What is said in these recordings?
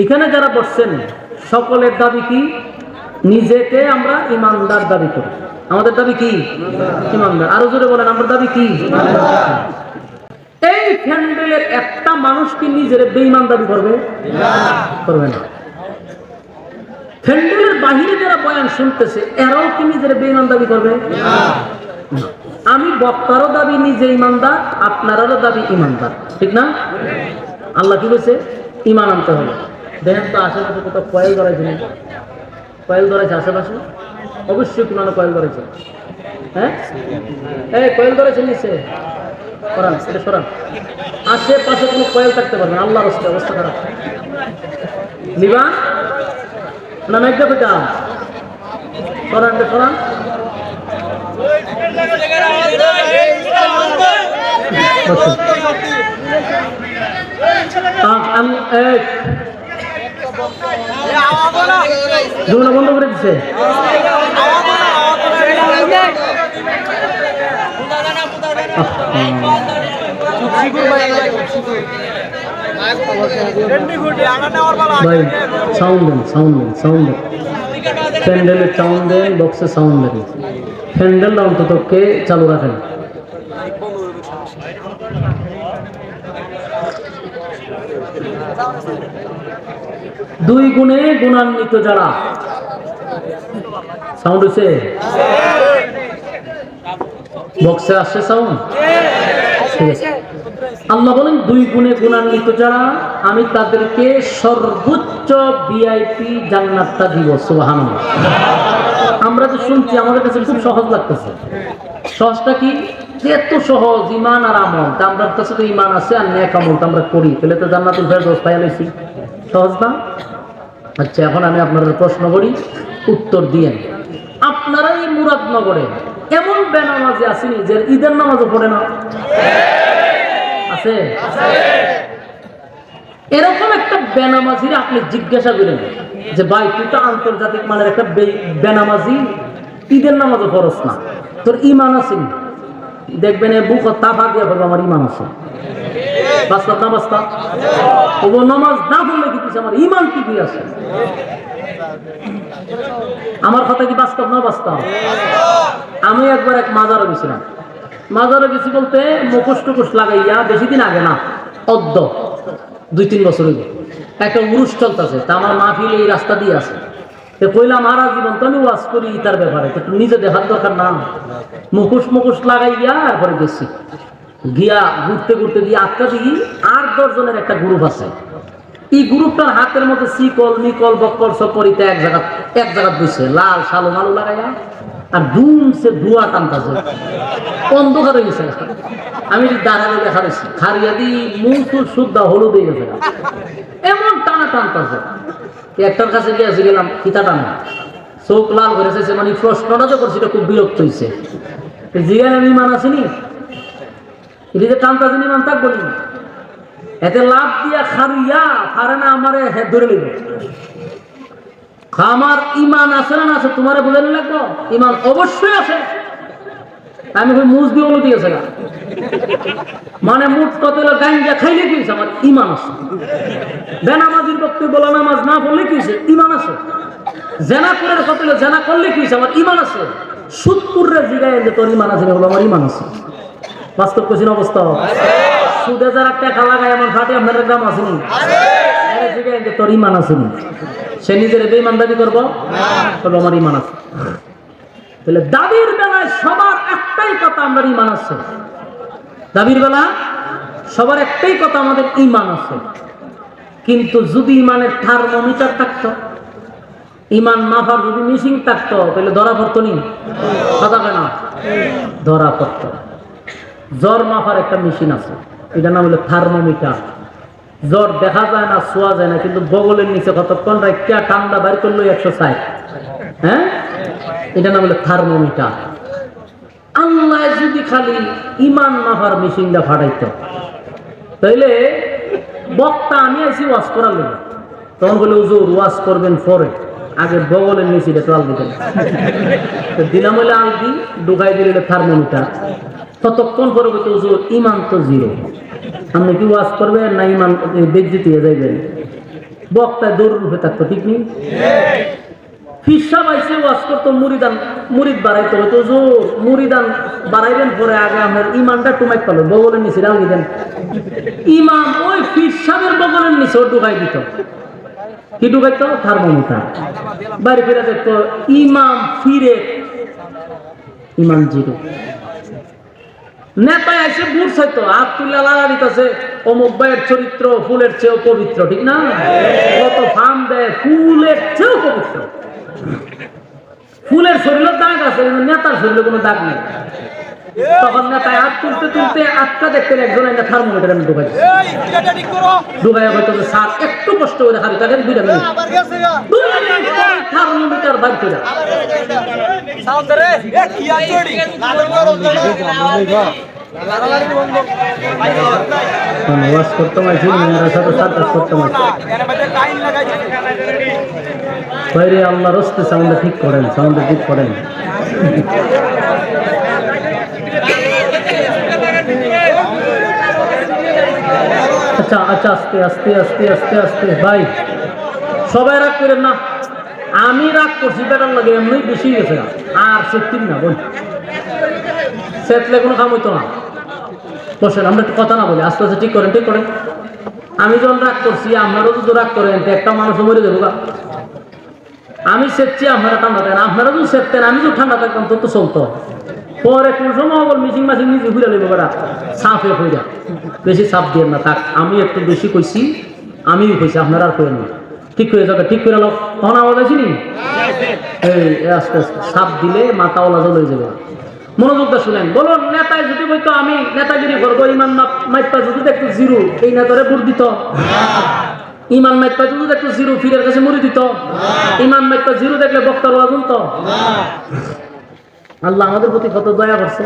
এখানে যারা বসছেন সকলের দাবি কি? নিজেকে আমরা ইমানদার দাবি করি। আমাদের দাবি কি? ইমানদার। আরো জোরে বলেন, আমাদের দাবি কি? এই প্যান্ডেলের একটা মানুষ কি নিজের বেঈমান দাবি করবে? করবে না। প্যান্ডেলের বাহিরে যারা বয়ান শুনতেছে এরাও কি নিজের বেঈমান দাবি করবে? আমি বক্তারও দাবি নিজে ইমানদার, আপনারারও দাবি ইমানদার, ঠিক না? আল্লাহ কি বলছে? ইমান আনতে হবে। দেখেন তো আশেপাশে কোথাও কয়েল ধরাইছে না? কয়েল ধরাইছে আশেপাশে? অবশ্যই কোনো কয়েল ধরেছে। হ্যাঁ, এই কয়েল ধরেছে নিচে সরান, এটা সরান। আশেপাশে কোনো কয়েল থাকতে পারবে না। আল্লাহর রাস্তায় অবস্থা খারাপ। নিবা না মেঘটা পেটা সরান, এটা সরান। বন্ধ করে দিচ্ছে। ভাই সাউন্ড দেন, সাউন্ড দেন, সাউন্ড দেন। প্যান্ডেলের সাউন্ড দেন, বক্সে সাউন্ড দেন। প্যান্ডেলটা অন্তত কে চালু রাখেন। দুই গুণে গুণান্বিত যারা, সাউন্ড হচ্ছে বক্সে আসছে সাউন্ড? ঠিক আছে। আল্লাহ বলেন দুই গুণে গুণান্বিত যারা আমি তাদেরকে সর্বোচ্চ ভিআইপি জান্নাতটা দিব। সুবহানাল্লাহ। আমরা তো শুনছি, আমাদের কাছে খুব সহজ লাগতেছে। সহজটা কি? এত সহজ ইমান আর আমল। আমরা কাছে তো ইমান আছে আর নেক আমল আমরা করি, তাহলে তো জান্নাতুল ফেরদৌস পাইয়া লইছি। সহজ না? আচ্ছা, এখন আমি আপনাদের প্রশ্ন করি, উত্তর দিয়েন। আপনারা এই মুরাদনগরে এমন বেনামাজি আসেনি যে ঈদের নামাজও পড়ে না? আছে? এরকম একটা বেনামাজির আপনি জিজ্ঞাসা করেন যে ভাই তুই তো আন্তর্জাতিক মানের একটা বেনামাজি, ঈদের নামাজও পড়স না, তোর ইমান আছে? দেখবেন এ বুক তাফা দিয়ে বলবো আমার ইমান আছে। বাস্তব না বাস্তব? ও নামাজ না পড়লে কি আমার ইমান কি আছে? আমার কথা কি বাস্তব না বাস্তব? আমি একবার এক মাজারে গেছিলাম। মাজারে গেছি বলতে মুখোশ টুকুশ লাগাইয়া, বেশি দিন আগে না, অদ্য 2-3 বছর আগে একটা উরুষ চলতেছে। তা আমার মাহফিল এই রাস্তা দিয়ে আছে। কইলাম হারা জীবন তো আমি ওয়াজ করি তার ব্যাপারে, একটু নিজে দেখার দরকার না? মুখোশ লাগাইয়া এরপরে গেছি। গিয়া ঘুরতে ঘুরতে দিয়ে আটটা দিই 8-10 জনের একটা গ্রুপ আছে। এই গ্রুপটার হাতের মধ্যে শিকল নিকল বক্কর সপরিতে এক জায়গা বসে লাল শালো মালু লাগাইয়া আর ধুমছে ধোয়া টানতেছে, অন্ধকার হয়ে গেছে। আমি দাঁড়ানো দেখা দিচ্ছি, খারিয়া দি মুখ শুদ্ধা হলুদ হয়ে গেছে, এমন টানা টানতেছে। একটার কাছে গেলাম, কিতা টানা, চোখ লাল করেছে। মানে প্রশ্নটা যে করছি খুব বিরক্ত হয়েছে। জিগান আমি ইমান আসেনি, এটি যে টানতেছেন ইমান তাক বলি এতে লাভ দিয়া খারিয়া পারে না আমারে হেড ধরে নিবে। আমার ইমান আছে না আছে তোমারে বোঝানো লাগবো? ইমান অবশ্যই আছে। আমি মুজ দিয়ে অনু দিয়েছে না, মানে মুখ কত গাঞ্জা খাইলে কি হয়েছে? আমার ইমান আছে। বেনামাজির বক্তব্য বলা নামাজ না পড়লে কি হয়েছে? ইমান আছে। জেনা করে কত জেনা করলে কি হয়েছে? আমার ইমান আছে। সুদপুরে জিগায় যে তোর ইমান আছে, বলো আমার ইমান আছে। বাস্তব কঠিন অবস্থা। সুদে যারা টাকা লাগায় এমন ফাটে আপনার গ্রাম আসেনি, জিগায় যে তোর ইমান আসেনি। সে নিজের বেঈমান দাবি করবো, তবে আমার ইমান আছে। তাহলে দাবির বেলায় সবার একটাই কথা, আমরা ইমান আছে। দাবির বেলা সবার একটাই কথা, আমাদের ইমান আছে। কিন্তু যদি ইমানের থার্মোমিটার থাকতো, ইমান মাফার যদি মেশিন থাকতো, তাহলে ধরা পড়তো নি? কথা কেন? ধরা পড়তো। জ্বর মাফার একটা মেশিন আছে, এটার নাম হলো থার্মোমিটার। জ্বর দেখা যায় না, ছোঁয়া যায় না, কিন্তু বগলের নিচে কতক্ষণ রাখিয়া ঠান্ডা বাইর করলো 160। হ্যাঁ, এটা নাম হলো থার্মোমিটার। আল্লাহ যদি খালি ইমান মাফার মেশিনটা ফাটাইতো, তাইলে বক্তা আমি আইসি ওয়াজ করার লেগে, তখন বলে হুজুর ওয়াজ করবেন পরে, আগে বগলের নিচে টোয়াল দিতেন। দিলাম হইলে আলগি ঢুকাই দিলে থার্মোমিটার। ততক্ষণ পরে বলতে হুজুর ইমান তো 0, আপনি কি ওয়াজ করবেন না ইমান বেজ্জতি হয়ে যাইবেন? বক্তায় দৌড় রূপে থাকতো, ঠিক নেই? ফিসা পাইছে ওয়াজ করতো, মুরিদ বাড়াইতে হতো জোর, মুরিদান বাড়াইবেন পরে আগে আমার ইমানটা টুমাইক পালো, বগলের নিচে রাখি দেন, ইমাম ওই ফিসাবের বগলের নিচে ও ঢুকাই দিত। কি ঢুকাইতো? থার্মোমিটার। বাইরে ফিরে দেখতো ইমাম ফিরে, ইমাম জিরো। নেতায় এসে বুট চাইতো, হাত তুলে লালা দিতেছে, অমুক ভাইয়ের চরিত্র ফুলের চেয়েও পবিত্র, ঠিক না? কত ফার্ম দেয়, ফুলের চেয়েও পবিত্র। ফুলের শরীরের দাগ আছে কিন্তু নেতার শরীরে কোনো দাগ নেই। তখন নেতায় হাত তুলতে তুলতে আটকা দেখতেন একজন থার্মোমিটার আমি ঢুকাই ঢুকাই হয়তো স্যার একটু কষ্ট করে খাবি তাদের 2 মিনিট থার্মোমিটার বার করে ওয়াজ করতে মাইছি সাথে সার্কাস করতে মাইছি। বাইরে আল্লাহ রস্তে সাউন্ডটা ঠিক করেন, সাউন্ডটা ঠিক করেন। আচ্ছা আচ্ছা, আস্তে আস্তে আস্তে আস্তে আস্তে ভাই, সবাই রাগ করেন না। আমি রাগ করছি বেটার লাগে, এমনি বেশি গেছে আর সেটিং না বল, সেটলে কোনো কাম হইতো না। বসেন, আমরা একটু কথা না বলি, আস্তে আস্তে ঠিক করেন, ঠিক করেন। আমি যখন রাগ করছি, আপনারও যদি রাগ করেন একটা মানুষ মরে যাবো গা। আমি সেটছি, আপনারা ঠান্ডা থাকেন, আপনারা যদি সেটতেন আমি যদি ঠান্ডা থাকতাম তো তো চলতো। পরে কোন সময় বল মিশিং মাসিং নিজে ঘুরে নেবো বেড়া, সাফে হইয়া বেশি সাপ দিয়ে না থাক। আমি একটু বেশি কইছি, আমিও কইছি, আপনারা আর করেন না। ঠিক হয়ে যাবে, ঠিক করে লো। তখন আওয়াজ আসিনি, এই আস্তে আস্তে সাপ দিলে মাথা ওলা জল হয়ে যাবে। মনোযোগটা শুনেন। বলুন, নেতায় যদি বলতো আমি নেতাগিরি করবো, ইমান মাইপা যদি দেখতো জিরো, এই নেতারে ভোট দিত? ইমান মাইপা যদি দেখতো জিরো, ফিরের কাছে মরি দিত? ইমান মাইপা জিরো দেখলে বক্তার ওয়াজ শুনতো? আল্লাহ আমাদের প্রতি কত দয়া করছে,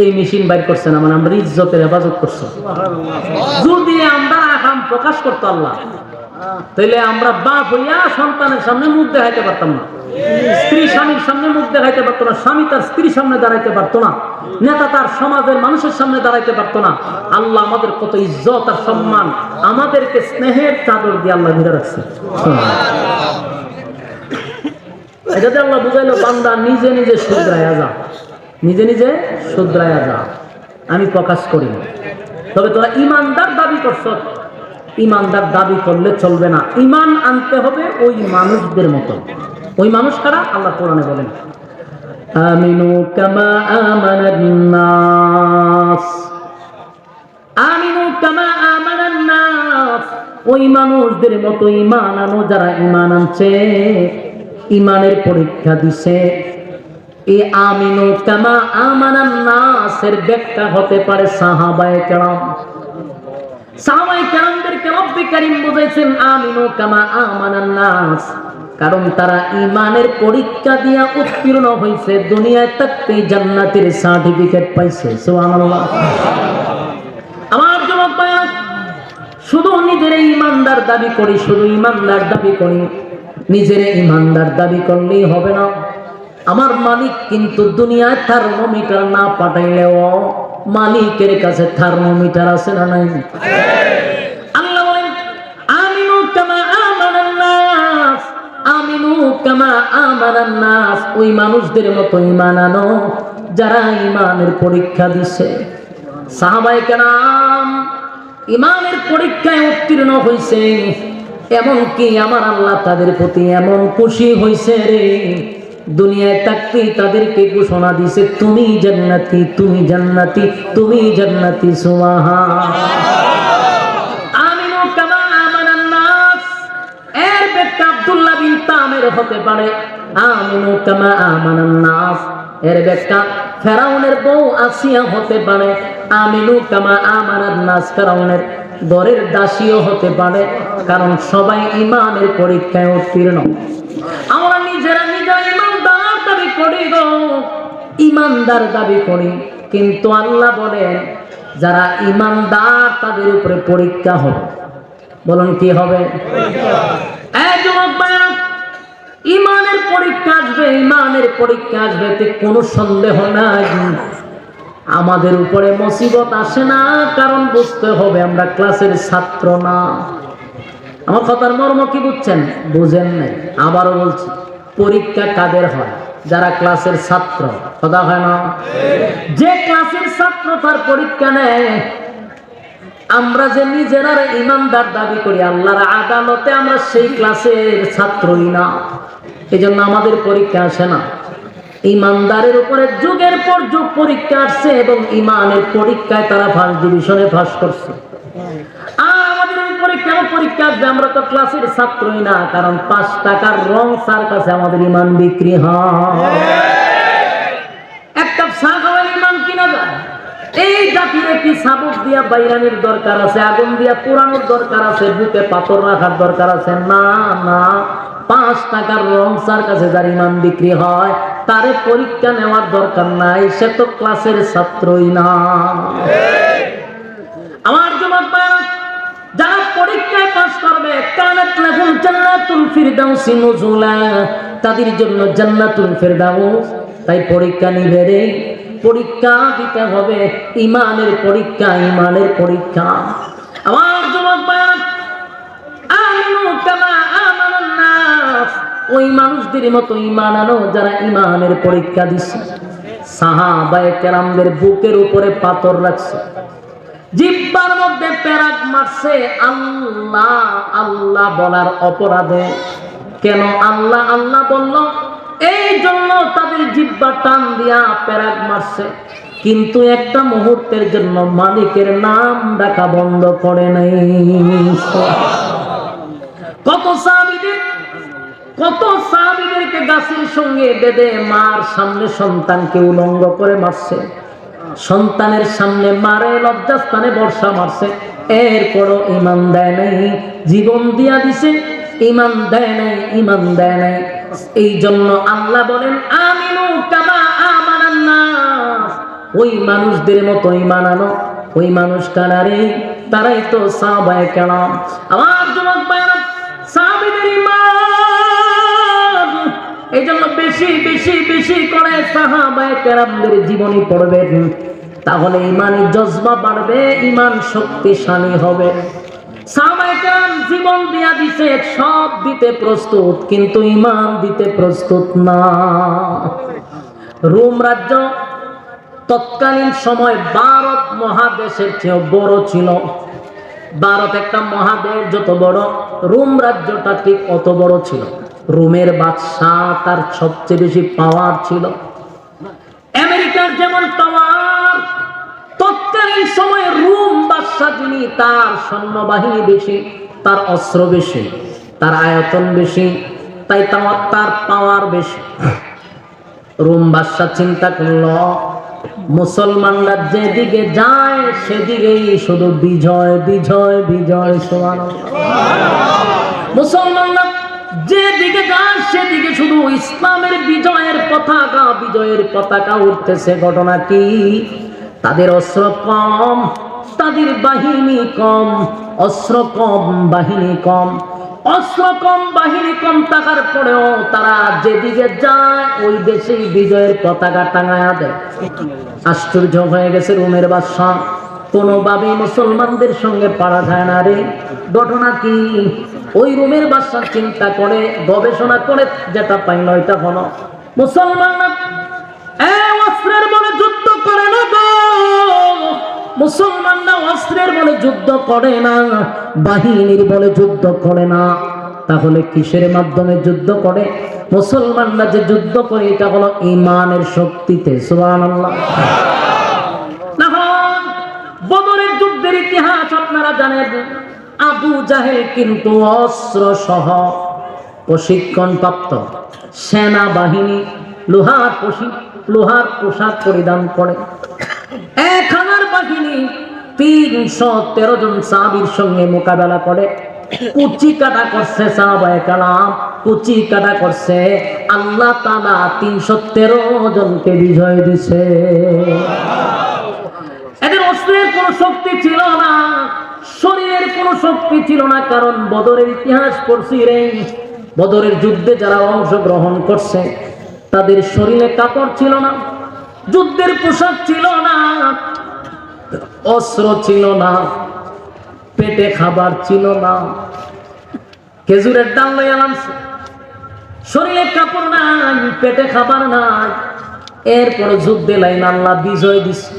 এই মেশিন বাইর করছে না, মানে আমরা ইজ্জতের হেফাজত করছে। যদি আমরা আকাম প্রকাশ করতো আল্লাহ, তাইলে আমরা বাপ হইয়া সন্তানের সামনে মুখ দেখাইতে পারতাম না, স্ত্রী স্বামীর সামনে মুখ দেখাইতে পারতো না, স্বামী তার স্ত্রীর সামনে দাঁড়াইতে পারতো না, নেতা তার সমাজের মানুষের সামনে দাঁড়াইতে পারতো না। আল্লাহ আমাদের কত ইজ্জত আর সম্মান, আমাদেরকে স্নেহের চাদর দিয়ে আল্লাহ ঘিরে রাখছে। এটাতে আল্লাহ বুঝাইলো, বান্দা নিজে নিজে শুধরায়া যা, নিজে নিজে শুধরায়া যা, আমি প্রকাশ করি না। তবে তোরা ইমানদার দাবি করছ, ইমানদার দাবি করলে চলবে না, ইমান আনতে হবে ওই মানুষদের মতো। ওই মানুষ কারা? আল্লাহ কোরআনে বলেন, আমিনু কামা আমানান নাস, আমিনু কামা আমানান নাস, ওই মানুষদের মতো ইমান আনো যারা ইমান আনছে, ইমানের পরীক্ষা দিছে। এই আমিনু কামা আমানান নাসের ব্যাখ্যা হতে পারে সাহাবায়ে কেরাম। সাহাবায়ে কেরামদেরকে রব্বে কারীম বুঝাইছেন আমিনু কামা আমানান নাস, কারণ তারা ইমানের পরীক্ষা দিয়া উত্তীর্ণ হয়েছে, দুনিয়ায় থাকতেই জান্নাতের সার্টিফিকেট পাইছে। সুবহানাল্লাহ। আমার যুবক ভাইরা, শুধু নিজের ইমানদার দাবি করি, শুধু ইমানদার দাবি করি, নিজের ইমানদার দাবি করলেই হবে না। আমার মালিক কিন্তু দুনিয়ায় থার্মোমিটার না পাঠাইলেও মালিকের কাছে থার্মোমিটার আছে না নাই? আল্লাহ বলেন, আমিনু কামা আমানান নাস, আমিনু কামা আমানান নাস, ওই মানুষদের মতো ঈমান আনো যারা ঈমানের পরীক্ষা দিছে। সাহাবায়ে কেরাম ঈমানের পরীক্ষায় উত্তীর্ণ হইছে, এমনকি আমার আল্লাহ তাদের প্রতি এমন খুশি হইছে রে, দুনিয়ায় থাকতেই তাদেরকে ঘোষণা দিছে, তুমি জান্নাতি, তুমি জান্নাতি, তুমি জান্নাতি। সুবহান। আমিনু কামা আমানান নাস এর ব্যাখ্যা আব্দুল্লাহ বিন তামের হতে পারে। আমিনু কামা আমানান নাস এর ব্যাখ্যা ফেরাউনের বউ আসিয়া হতে পারে। আমিনু কামা আমানান নাস ফেরাউনের ঘরের দাসীও হতে পারে, কারণ সবাই ঈমানের পরীক্ষায় উত্তীর্ণ। আমরা নিজেরা নিজেরা ঈমানদার দাবি করি গো, ঈমানদার দাবি করি, কিন্তু আল্লাহ বলেন যারা ঈমানদার তাদের উপরে পরীক্ষা হবে। বলুন কি হবে? এই যুবক ভাইরা, ঈমানের পরীক্ষা আসবে, ঈমানের পরীক্ষা আসবে, এতে কোনো সন্দেহ নাই। আমাদের উপরে মুসিবত আসে না, কারণ বুঝতে হবে আমরা ক্লাসের ছাত্র না, আমার কথার মর্ম কি বুঝছেন? বুঝেন নাই। আবারও বলছি, পরীক্ষা কাদের হয়? যারা ক্লাসের ছাত্র। কথা হয় না? যে ক্লাসের ছাত্র তার পরীক্ষা নেয়। আমরা যে নিজেরা ইমানদার দাবি করি আল্লাহর আদালতে, আমরা সেই ক্লাসের ছাত্রই না, এজন্য আমাদের পরীক্ষা আসে না। ইমানদারের উপরে যুগের পর যুগ পরীক্ষা আসছে এবং ইমানের পরীক্ষায় তারা ফার্স্ট ডিভিশনে পাস করছে। আর আমাদের উপরে কেন পরীক্ষা আসবে? আমরা তো ক্লাসের ছাত্রই না, কারণ 5 টাকার রং স্যার কাছে আমাদের ইমান বিক্রি হয়। একটা চা খাওয়ার ইমান কিনা যায়? এই জাতিরে কি সাবক দিয়া বাইরানির দরকার আছে? আগুন দিয়া পুরানোর দরকার আছে? বুকে পাথর রাখার দরকার আছে? না না, 5 টাকার রং স্যার কাছে যার ইমান বিক্রি হয় তারে পরীক্ষা নেওয়ার দরকার নাই, সে তো ক্লাসের ছাত্রই না। আমার যুবক ভাইরা, যারা পরীক্ষায় পাস করবে কানাত লাহুম জান্নাতুল ফিরদাউসি নুজুলা, তাদের জন্য জান্নাতুল ফিরদাউস। তাই পরীক্ষা নিবে রে, পরীক্ষা দিতে হবে, ইমানের পরীক্ষা, ইমানের পরীক্ষা। আমার যুবক ভাইরা, আমিনু কামা আমানান নাস, ওই মানুষদের মতো ঈমান আনো যারা ঈমানের পরীক্ষা দিছে। সাহাবায়ে কেরামদের বুকের উপরে পাথর রাখছে, জিহ্বার মধ্যে পেরাক মারছে আল্লাহ আল্লাহ বলার অপরাধে। কেন আল্লাহ আল্লাহ বলল? এই জন্য তাদের জিহ্বা টান দিয়া পেরাক মারছে, কিন্তু একটা মুহূর্তের জন্য মালিকের নাম ডাকা বন্ধ করে নাই। কত সাহাবীদেরকে গাছের সঙ্গে বেঁধে মার সামনে সন্তানকে উলঙ্গ করে মারছে, সন্তানের সামনে মারে, লজ্জাস্থানে বর্ষা মারছে, এরপরও ঈমান দেয় নাই, জীবন দিয়া দিছে, ঈমান দেয় নাই, ঈমান দেয় নাই। এই জন্য আল্লাহ বলেন আমিনু কামা আমানান নাস, ওই মানুষদের মতো ঈমান আনো। ওই মানুষ কারারে, তারাই তো সাহাবায়ে কেরাম। আমার যুবক ভাইরা, সাহাবীদের ঈমান, এই জন্য বেশি বেশি বেশি করে সাহাবায়ে কেরামদের জীবনী পড়বেন, তাহলে ঈমানের জজবা বাড়বে, ঈমান শক্তিশালী হবে। সাহাবায়ে কেরাম জীবন দিয়া দিছে, সব দিতে প্রস্তুত, কিন্তু ঈমান দিতে প্রস্তুত না। রোম রাজ্য তৎকালীন সময় ভারত মহাদেশের চেয়ে বড় ছিল। ভারত একটা মহাদেশ, যত বড় রোম রাজ্যটা ঠিক অত বড় ছিল। রোমের বাদশাহ, তার সবচেয়ে বেশি পাওয়ার ছিল। আমেরিকার যেমন পাওয়ার, তৎকালীন সময়ে রোম বাদশাহ যিনি, তার সৈন্যবাহিনী বেশি, তার অস্ত্র বেশি, তার আয়তন বেশি, তাই তার পাওয়ার বেশি। রোম বাদশাহ চিন্তা করল, মুসলমানরা যেদিকে যায় সেদিকেই শুধু বিজয় বিজয় বিজয়। মুসলমানরা যেদিকে যায় সেদিকে শুধু ইসলামের বিজয়ের পতাকা, বিজয়ের পতাকা উঠতেছে। ঘটনা কি? তাদের অস্ত্র কম, তাদের বাহিনী কম, অস্ত্র কম, বাহিনী কম। অস্ত্র কম, বাহিনী কম থাকার পরেও তারা যেদিকে যায় ওই দেশেই বিজয়ের পতাকা টাঙায়া দেয়। আশ্চর্য হয়ে গেছে রোমের বাদশাহ, কোনোভাবেই মুসলমানদের সঙ্গে পারা যায় না রে। ঘটনা কি? ওই রোমের বাদশাহ চিন্তা করে, গবেষণা করে যেটা পাইল, এটা হলো মুসলমানরা অস্ত্রের বলে যুদ্ধ করে না গো। মুসলমানরা অস্ত্রের বলে যুদ্ধ করে না, বাহিনীর বলে যুদ্ধ করে না। তাহলে কিসের মাধ্যমে যুদ্ধ করে? মুসলমানরা যে যুদ্ধ করে এটা হলো ঈমানের শক্তিতে। সুবহানাল্লাহ। বদরের যুদ্ধের ইতিহাস আপনারা জানেন। আবু জাহেল কিন্তু অস্ত্র সহ প্রশিক্ষণ প্রাপ্ত সেনাবাহিনী, লোহার পোশাক পরিধান করে 1000 বাহিনী 313 জন সাহাবীর সঙ্গে মোকাবেলা করে কুচি কাটা করছে। সাহাবায়ে কেরাম কুচি কাটা করছে, আল্লাহ তাআলা 313 জনকে বিজয় দিছে। এদের অস্ত্রের কোনো শক্তি ছিল না, শরীরের কোনো শক্তি ছিল না, কারণ বদরের ইতিহাস পড়ছি রে। বদরের যুদ্ধে যারা অংশগ্রহণ করছে তাদের শরীরে কাপড় ছিল না, যুদ্ধের পোশাক ছিল না, অস্ত্র ছিল না, পেটে খাবার ছিল না, খেজুরের ডাল লইয়া নামছে, শরীরে কাপড় নাই, পেটে খাবার নাই, এরপর যুদ্ধে লাইন আল্লাহ বিজয় দিছে।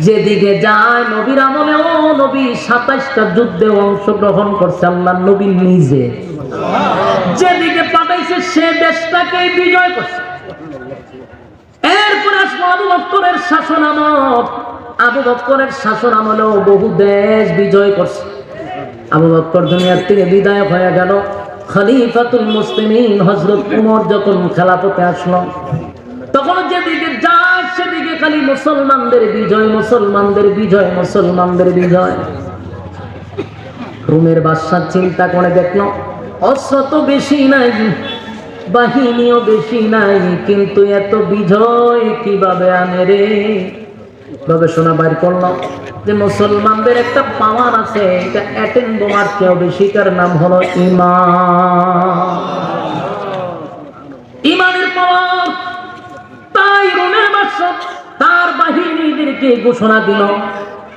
যেদিকে যায় নবীর আমলে ও নবী 27টা যুদ্ধে অংশগ্রহণ করছে আল্লাহ নবী নিজে। যেদিকে পাঠাইছে সে দেশটাকেই বিজয় করছে। এরপর আসলো আবু বকরের শাসন আমল। আবু বকরের শাসন আমলেও বহু দেশ বিজয় করছে। আবু বকর দুনিয়ার থেকে বিদায় হয়ে গেল। খলিফাতুল মুসলিমিন হযরত উমর যখন খেলাফতে আসলো, তখন যেদিকে যায় সেদিকে খালি মুসলমানদের বিজয়, মুসলমানদের বিজয়, মুসলমানদের বিজয়। রোমের বাদশা চিন্তা করে দেখলো অস্ত্র তো বেশি নাই, বাহিনীও বেশি নাই, কিন্তু এত বিজয় কিভাবে আনে রে। গবেষণা বাইর করলো যে মুসলমানদের একটা পাওয়ার আছে, এটা অ্যাটম বোমার চেয়েও বেশি, তার নাম হলো ঈমান। ঈমানের পাওয়ার। তাই রোমের বাদশা তার বাহিনীদেরকে ঘোষণা দিল,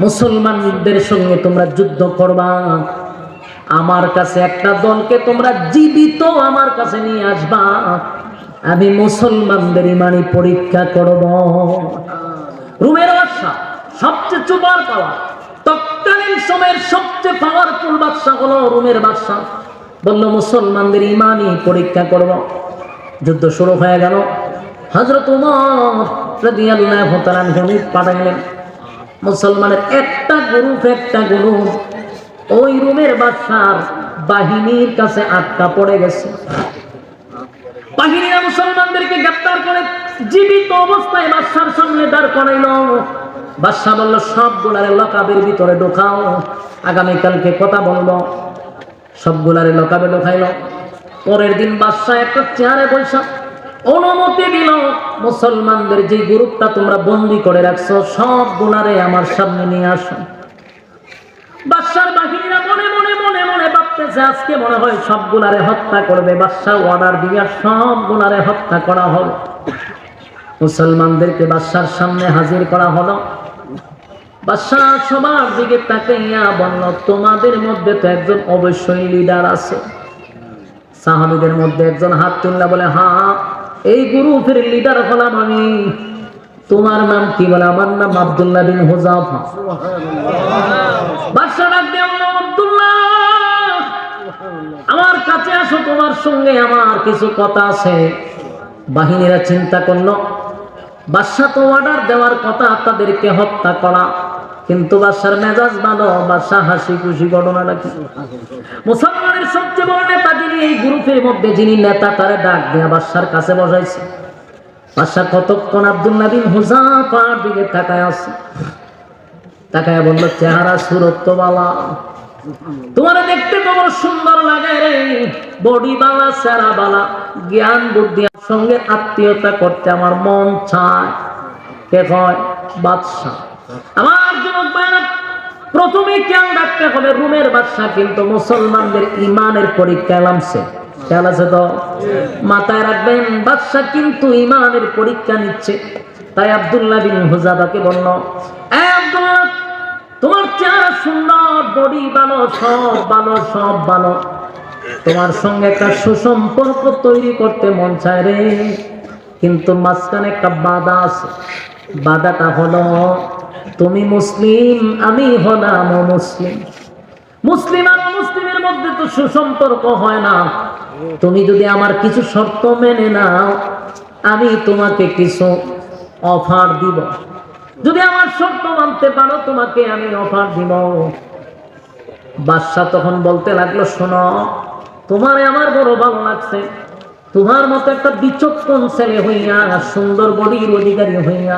মুসলমানদের সঙ্গে তোমরা যুদ্ধ করবা, আমার কাছে একটা দলকে তোমরা জীবিত আমার কাছে নিয়ে আসবা, আমি মুসলমানদের ঈমানি পরীক্ষা করব। রোমের বাদশা সবচেয়ে চুপার পাওয়ার, তৎকালীন সময়ের সবচেয়ে পাওয়ারফুল বাদশা হলো রোমের বাদশা। বলল মুসলমানদের ঈমানি পরীক্ষা করব। যুদ্ধ শুরু হয়ে গেল। হযরত ওমর রাদিয়াল্লাহু তাআলা আনহু পাঠাইলেন মুসলমানের একটা গ্রুপ ওই রোমের বাদশার বাহিনীর কাছে আটকা পড়ে গেছে। বাহিনীরা মুসলমানদেরকে গ্রেফতার করে জীবিত অবস্থায় বাদশার সামনে দাঁড় করাইল। বাদশা বলল সবগুলারে লকাবের ভিতরে ঢোকাও, আগামীকালকে কথা বলবো। সবগুলারে লকাবে ঢোকাইল। পরের দিন বাদশা একটা চেয়ারে বসা অনুমতি দিল, মুসলমানদের যে গ্রুপটা তোমরা বন্দী করে রাখছো সবগুলারে আমার সামনে নিয়ে আসো। বাদশার বাহিনীরা মনে মনে মনে মনে ভাবতেছে আজকে মনে হয় সবগুলারে হত্যা করবে। বাদশা অর্ডার দিয়ে সবগুলারে হত্যা করা হলো। মুসলমানদেরকে বাদশার সামনে হাজির করা হলো। বাদশা সবার দিকে তাকাইয়া বলল, তোমাদের মধ্যে তো একজন অবশ্যই লিডার আছে। সাহাবীদের মধ্যে একজন হাত তুললা বলে, হ্যাঁ এই গ্রুপের লিডার হলাম আমি। তোমার নাম কি? বলে আমার নাম আব্দুল্লাহ বিন হুযাফা। বাদশা ডাক দিয়ে বলল, আব্দুল্লাহ আমার কাছে আসো, তোমার সঙ্গে আমার কিছু কথা আছে। বাহিনীরা চিন্তা করলো বাদশা তো অর্ডার দেওয়ার কথা তাদেরকে হত্যা করা, কিন্তু বাদশার মেজাজ ভালো, বাদশা হাসি খুশি। ঘটনাটা কি? মুসলমানের সবচেয়ে বড় নেতা যিনি এই গ্রুপের মধ্যে, যিনি নেতা, তারে ডাক দেয়া বাদশার কাছে বসাইছে। বাদশা কতক্ষণ আব্দুল্লাহ বিন হুযাফার দিকে তাকায় আছে, তাকায় বলল, চেহারা সুরত তো বালা, তোমার দেখতে তো বড় সুন্দর লাগে রে, বডি বালা, চেহারা বালা, জ্ঞান বুদ্ধি, সঙ্গে আত্মীয়তা করতে আমার মন চায়। কে কয়? বাদশা। আমার যুবক ভাইরা, প্রথমে খেয়াল রাখতে হবে রোমের বাদশা কিন্তু মুসলমানদের ঈমানের পরীক্ষা নামছে। খেয়াল আছে তো? মাথায় রাখবেন, বাদশা কিন্তু ঈমানের পরীক্ষা নিচ্ছে। তাই আব্দুল্লাহ বিন হুযাফাকে বলল, এ আব্দুল্লাহ, তোমার চেহারা সুন্দর, বডি ভালো, সব ভালো, সব ভালো, তোমার সঙ্গে একটা সুসম্পর্ক তৈরি করতে মন চায় রে, কিন্তু মাঝখানে একটা বাধা আছে। বাধাটা হলো তুমি মুসলিম, আমি হলাম মুসলিম। মুসলিম আর মুসলিমের মধ্যে তো সুসম্পর্ক হয় না। তুমি যদি আমার কিছু শর্ত মেনে নাও, আমি তোমাকে কিছু অফার দিব। যদি আমার শর্ত মানতে পারো, তোমাকে আমি অফার দিব। বাদশা তখন বলতে লাগলো, শোনো, তোমারে আমার বড় ভালো লাগছে। তোমার মতো একটা বিচক্ষণ ছেলে হইয়া, সুন্দর বডির অধিকারী হইয়া,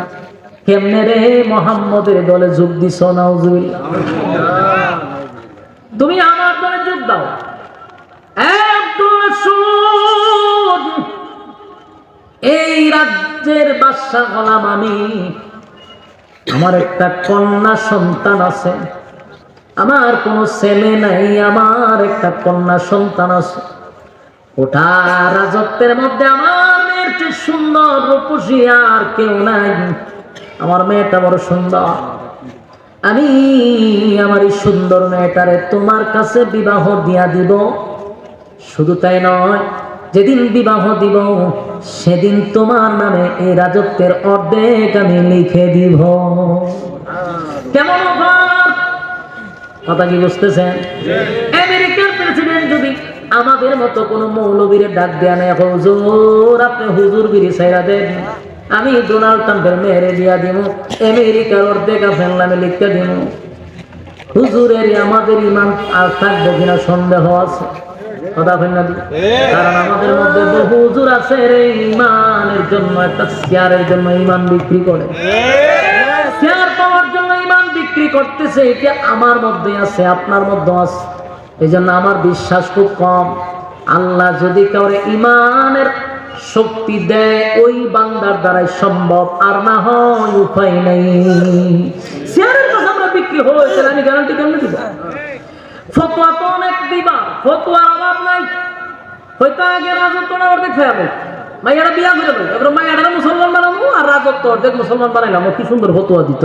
কেমনে রে মুহাম্মদের দলে যোগ দিছ? নাউজুবিল্লাহ। তুমি আমার দলে যোগ দাও। এই রাজ্যের বাদশা হলাম আমি। আমার একটা কন্যা সন্তান আছে, আমার কোনো ছেলে নাই, আমার একটা কন্যা সন্তান আছে। ওটা রাজত্বের মধ্যে আমার মেয়ের চেয়ে সুন্দর রূপসী আর কেউ নাই। আমার মেয়েটা বড় সুন্দর। আমি আমার এই সুন্দর মেয়েটারে তোমার কাছে বিবাহ দিয়া দিব। শুধু তাই নয়, যেদিন বিবাহ দিব সেদিন তোমার নামে এই রাজত্বের অর্ধেক আমি লিখে দিব। কেমন অফার, কথা কি বুঝতেছেন? আমেরিকার প্রেসিডেন্ট যদি আমাদের মতো কোন মৌলবীরে ডাক দেয়া নেই, হুজুর আপনি হুজুর বিড়ি ছাইরা দেন, আমি ডোনাল্ড ট্রাম্পের মেয়েরে দিয়া দিব, আমেরিকার অর্ধেক আপনার নামে লিখতে দিব। হুজুরের আমাদের ইমান আর থাকবে কিনা সন্দেহ আছে, কথা বলেন না? কারণ আমাদের মধ্যে বহু হুজুর আছে রে ইমানের জন্য একটা শেয়ারের জন্য ইমান বিক্রি করে, শেয়ার পাওয়ার জন্য ইমান বিক্রি করতেছে। এটা আমার মধ্যে আছে, আপনার মধ্যে আছে। এই জন্য আমার বিশ্বাস খুব কম, আল্লাহ যদি কাউরে ইমানের শক্তি দেয় ওই বান্দার দ্বারাই সম্ভব, আর না হয় উপায় নাই। শেয়ারের কথা আমরা বিক্রি হয়েছে, আমি গ্যারান্টি কেমন দিব? ফতোয়া তো অনেক দিবা, ফতোয়ার অভাব নাই। হয়তো আগে রাজত্বটা অর্ধেক ফেয়াবে, মাইয়ারা বিয়া করে দেবো, এবার মাইয়ারা মুসলমান বানাবো আর রাজত্ব অর্ধেক মুসলমান বানাইলাম, কি সুন্দর ফতোয়া দিত।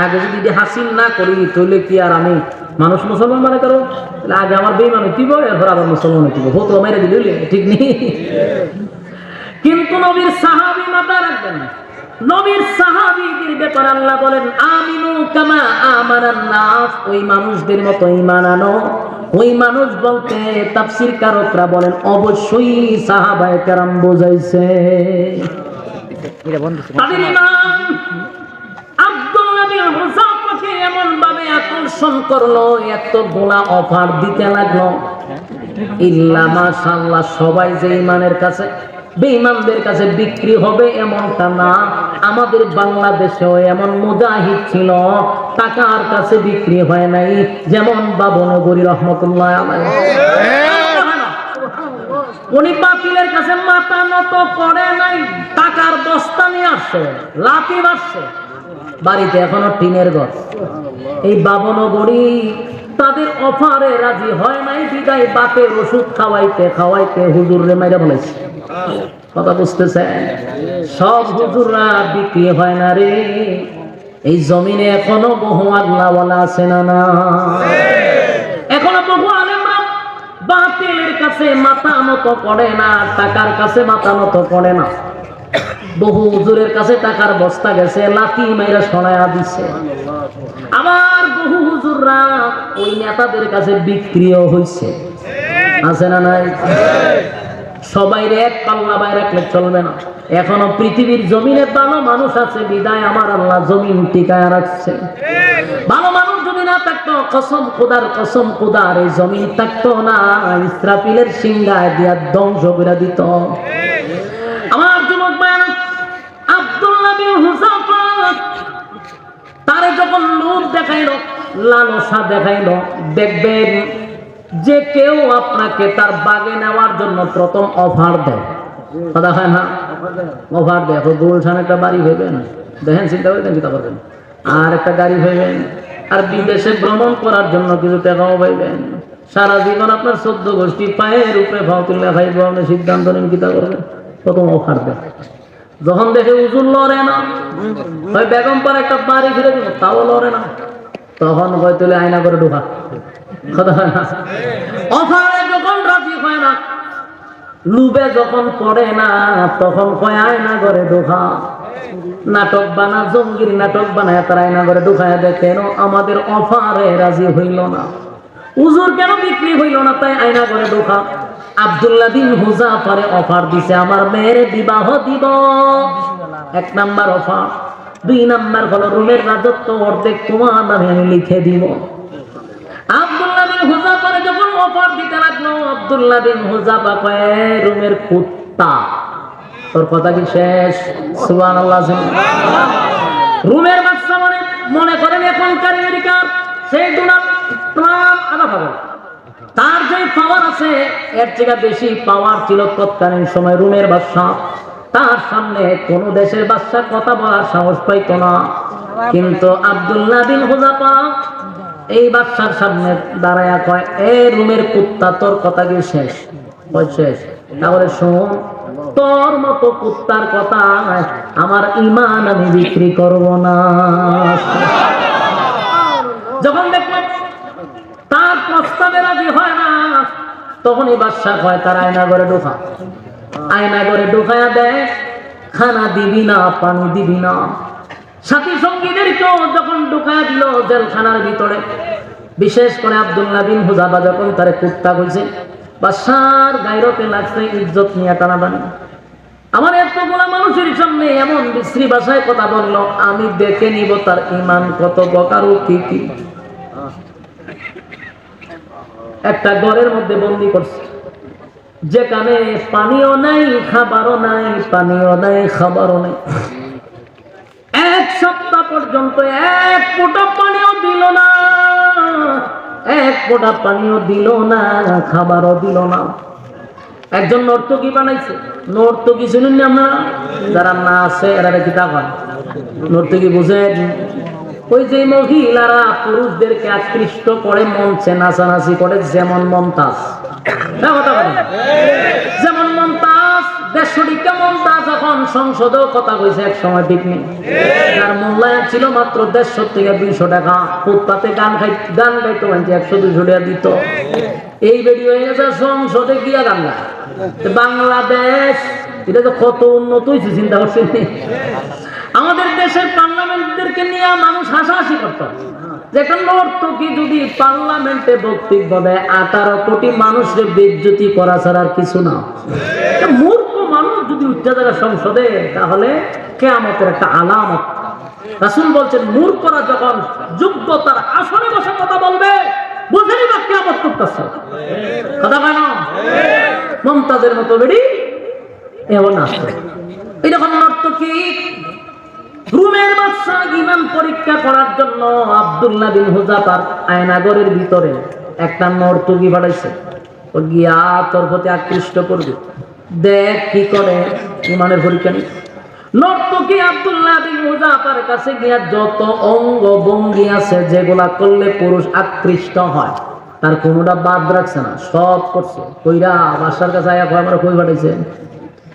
আগে যদি হাসিল না করি তাহলে কি আর আমি মানুষ মুসলমান মানে করো? আগে আমার বেঈমানি দিব, এরপর আবার মুসলমান দিব, ফতোয়া মেরে দিলে ঠিক নেই। কিন্তু নবীর সাহাবী মাথা রাখবেন না, নবীর সাহাবীদের ব্যাপারে আল্লাহ বলেন আমিনু কামা আমানান নাস, ওই মানুষদের মতো ঈমান আনো। ওই মানুষ বলতে তাফসীর কারকরা বলেন অবশ্যই সাহাবায়ে কেরাম বোঝাইছে। তাদের ঈমান আব্দুল্লাহ বিন হুযাফাকে এমন ভাবে আকর্ষণ করলো, এত গোলা অফার দিতে লাগলো, ইল্লা মাশাআল্লাহ সবাই যে ঈমানের কাছে বেঈমানদের কাছে বিক্রি হবে এমনটা না। আমাদের বাংলাদেশেও এমন মুজাহিদ ছিল টাকার কাছে বিক্রি হয় নাই, যেমন বাবনগরী রহমতুল্লাহ আলাইহি। উনি বাতিলের কাছে মাথা নত করে নাই, টাকার বস্তা নিয়ে আসছে, লাঠি মারছে, বাড়িতে এখনো টিনের ঘর। এই বাবনগরী তাদের অফারে রাজি হয় নাই, বিদায় বাতের ওষুধ খাওয়াইতে খাওয়াইতে হুজুররে মাইরা বলেছে। কথা বুঝতেছেন? সব হুজুররা বিক্রি হয় না রে। এই জমিনে এখনো বহু আল্লাহওয়ালা আছে না না? এখনো বহু আলেমরা বাতিলের কাছে মাথা নত করে না, টাকার কাছে মাথা নত করে না। বহু হুজুরের কাছে টাকার বস্তা গেছে, লাঠি মাইরা সরায়া দিছে। আবার বহু হুজুররা ওই নেতাদের কাছে বিক্রিও হইছে, আছে না নাই? সবাই এক পাল্লা বাইরে রাখলে চলবে না। এখনো পৃথিবীর জমিনে ভালো মানুষ আছে বিদায় আমার আল্লাহ জমিন টিকায় রাখছে। ভালো মানুষ যদি না থাকতো, কসম খোদার এই জমিন থাকতো না, ইসরাফিলের সিংহায় দিয়া ধ্বংস করে দিত। আমার যুবক ভাই আব্দুল্লাহ বিন হুযাফা তারে যখন লোভ দেখাইলো, লালসা দেখাইলো, দেখবেন যে কেউ আপনাকে তার বাগে নেওয়ার জন্য প্রথম অফার দেয়, কথা হয় না? অফার দেয়, গুলশান একটা বাড়ি হইবেন, দেখেন চিন্তা করবেন, চিন্তা করবেন, আর একটা গাড়ি হইবেন, আর বিদেশে ভ্রমণ করার জন্য কিছু টাকাও পাইবেন। সারা জীবন আপনার 14 গোষ্ঠী পায়ের উপরে ভাও তুলে খাইব, আপনি সিদ্ধান্ত নেন কিতা করবেন। প্রথম অফার দেয়, যখন দেখে উজুর লড়ে না, ওই বেগম পার একটা বাড়ি ফিরে দিব, তাও লড়ে না, তখন হয় তুলে আয়না করে ঢোকা, কথা হয় না? অফারে যখন রাজি হয় না, লুবে যখন পড়ে না, তখন কয় আয়না করে ঢোকা। নাটক বানা, জঙ্গির নাটক বানায় তার আয়না করে ঢোকায় দেয়, কেন আমাদের অফারে রাজি হইল না, উজুর কেন বিক্রি হইল না, তাই আয়না করে ঢোকা। আব্দুল্লাহ বিন হুযাফারে অফার দিছে, আমার মেয়ের বিবাহ দিব, 1 নাম্বার অফার। 2 নাম্বার হলো রুমের রাজত্ব অর্ধেক তোমার নামে আমি লিখে দিব। আব্দুল্লাহ বিন হুযাফারে যখন অফার দিতে লাগলো, আব্দুল্লাহ বিন হুযাফা কয় রুমের কুত্তা, তোর কথা কি শেষ? সুবহানাল্লাহ। রুমের বাচ্চা মানে মনে করেন এখনকার আমেরিকার সেই ডোনাল্ড ট্রাম্প আনা পাবে, তার যে পাওয়ার আছে এর থেকে বেশি পাওয়ার ছিল তৎকালীন সময় রুমের বাদশা। তার সামনে কোন দেশের বাদশা কথা বলার সাহস পাইতো না, কিন্তু আব্দুল্লাহ বিন হুযাফা এই বাদশার সামনে দাঁড়ায়া কয়, এ রুমের কুত্তা, তোর কথা কি শেষ? শেষ। তাহলে শোন, তোর মতো কুত্তার কথা আমার ঈমান আমি বিক্রি করব না। যখন দেখলেন তার প্রস্তাবে রাজি হয় না, তখনই বাদশা কয় তার আয়না ঘরে ঢোকা, আয়না ঘরে ঢোকায়া দেয় খানা দিবি না, পানি দিবি না। সাথী সঙ্গীদেরকেও যখন ঢোকায়া দিল জেলখানার ভিতরে, বিশেষ করে আব্দুল্লাহ বিন হুযাফা যখন তারে কুত্তা কইছে, বাদশার গায়রতে লাগছে, ইজ্জত নিয়ে টানাটানি। আমার এতগুলা মানুষের সামনে এমন বিশ্রী ভাষায় কথা বললো, আমি দেখে নিব তার ঈমান কত প্রকার ও কি কি। একটা ঘরের মধ্যে বন্দী করছে, যেখানে পানিও নাই, খাবারও নাই, পানিও নাই, খাবারও নাই। এক সপ্তাহ পর্যন্ত এক ফোঁটা পানিও দিল না, এক ফোঁটা পানিও দিল না, খাবারও দিল না। একজন নর্তকী বানাইছে। নর্তকী শুনুন আমরা, যারা না আছে এরা কি তা হয় নর্তকী বুঝেন? ওই যে মহিলারা পুরুষদেরকে আকৃষ্ট করে মঞ্চে নাচানাচি করে, যেমন মমতাজ, যেমন মমতাজ 150 টা মমতাজ যখন সংসদেও কথা কইছে এক সময়, ঠিক নেই, তার মূল্যায়ন ছিল মাত্র 150 থেকে 200 টাকা। ফুটপাতে গান গাইতো, 100-200 টাকা দিত। এই ভিডিও হয়ে গেছে সংসদে গিয়া গান গায়। বাংলাদেশ এটা তো কত উন্নত হয়েছে চিন্তা করছেন? আমাদের দেশের পার্লামেন্টদেরকে নিয়ে মানুষ হাসাহাসি করত, যে একটা নর্তকী যদি পার্লামেন্টে বক্তব্য দেয় 18 কোটি মানুষের বেইজ্জতি করা ছাড়া আর কিছু না। মূর্খ মানুষ যদি উঠতে যাবে সংসদে, তাহলে কিয়ামতের একটা আলামত। রাসূল বলছেন, মূর্খরা যখন যোগ্যতার আসনে বসে কথা বলবে, বুঝে নিবা কিয়ামত করতেছে। কথা বলে না? মমতাজের মতো বেড়ি এমন আসছে। এরকম নর্তকী রুমের বাদশা ঈমান পরীক্ষা করার জন্য আব্দুল্লাহ বিন হুযাফার আয়নাগরের ভিতরে একটা নর্তকী পাঠাইছে। ও গিয়া তোর প্রতি আকৃষ্ট করবে, দেখ কি করে, ঈমানের পরীক্ষা নিয়ে। নর্তকী আব্দুল্লাহ বিন হুযাফার কাছে গিয়া যত অঙ্গ ভঙ্গি আছে যেগুলা করলে পুরুষ আকৃষ্ট হয়, তার কোনোটা বাদ রাখছে না, সব করছে। কইরা বাদশার কাছে আয়া কয়, আমরা কই পাঠাইছে?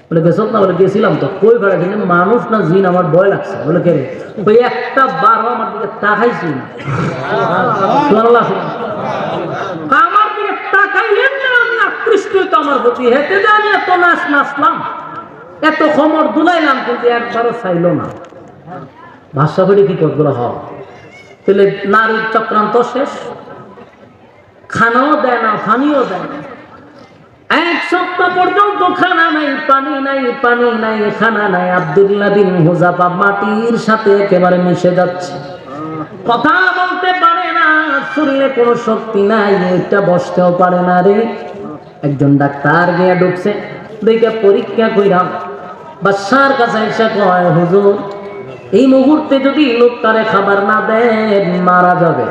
বলে গেছত না? বলে গেছিলাম তো। কই পাঠাইছে? মানুষ না জিন? আমার ভয় লাগছে। বলে কে রে? ওই একটা বারও আমার দিকে তাকাইছি না। আমার দিকে তাকাইলেন না, আমি আকৃষ্ট হইতো আমার প্রতি, হেঁটে যে আমি এত নাচলাম, এত খমর দুলাইলাম, কিন্তু একবারও চাইল না। ভাষা করে কি করবো? তাহলে নারীর চক্রান্ত শেষ। খানাও দেয় না, পানিও দেয় না। এক সপ্তাহ পর্যন্ত খানা নাই, পানি নাই, পানি নাই, খানা নাই। আব্দুল্লাহ বিন হুযাফা মাটির সাথে একেবারে মিশে যাচ্ছে, কথা বলতে পারে না, শরীরে কোনো শক্তি নাই, এটা বসতেও পারে না রে। একজন ডাক্তার গিয়ে ঢুকছে, দেখে পরীক্ষা কইরা বাদশার কাছে এসে কয়, হুজুর এই মুহূর্তে যদি লোকটারে খাবার না দেন মারা যাবে।